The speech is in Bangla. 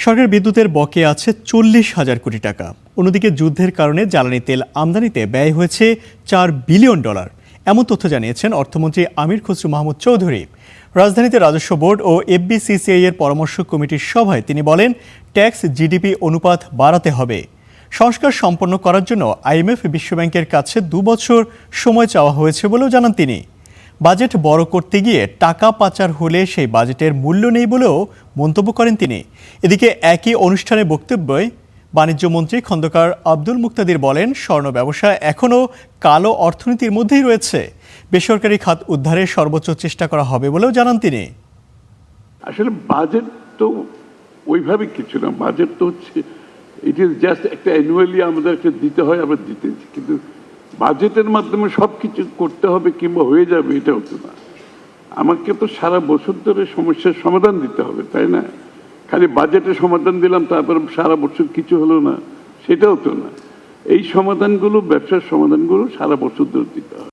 সরকার বিদ্যুতের বকেয়া আছে 40,000 কোটি টাকা। অন্যদিকে যুদ্ধের কারণে জ্বালানি তেল আমদানিতে ব্যয় হয়েছে $4 বিলিয়ন। এমন তথ্য জানিয়েছেন অর্থমন্ত্রী আমির খসরু মাহমুদ চৌধুরী। রাজধানীতে রাজস্ব বোর্ড ও এফবিসিসিআই এর পরামর্শ কমিটির সভায় তিনি বলেন, ট্যাক্স জিডিপি অনুপাত বাড়াতে হবে। সংস্কার সম্পন্ন করার জন্য আইএমএফ বিশ্বব্যাংকের কাছে 2 বছর সময় চাওয়া হয়েছে বলেও জানান তিনি। বাজেট বড় করতে গিয়ে টাকা পাচার হলে সেই বাজেটের মূল্য নেই বলেও মন্তব্য করেন তিনি। এদিকে একই অনুষ্ঠানে বক্তব্যে বাণিজ্যমন্ত্রী খন্দকার আব্দুল মুক্তাদির বলেন, স্বর্ণ ব্যবসা এখনও কালো অর্থনীতির মধ্যেই রয়েছে। বেসরকারি খাত উদ্ধারের সর্বোচ্চ চেষ্টা করা হবে বলেও জানান তিনি। আসলে বাজেট তো ওইভাবে কিছু না, বাজেট তো হচ্ছে ইট ইজ জাস্ট একটা অ্যানুয়ালি আমাদেরকে দিতে হয়, আমরা দিতেছি, কিন্তু বাজেটের মাধ্যমে সব কিছু করতে হবে কিংবা হয়ে যাবে এটাও তো না। আমাকে তো সারা বছর ধরে সমস্যার সমাধান দিতে হবে, তাই না? খালি বাজেটের সমাধান দিলাম তারপর সারা বছর কিছু হলো না, সেটাও তো না। এই সমাধানগুলো, ব্যবসার সমাধানগুলো সারা বছর ধরে দিতে হবে।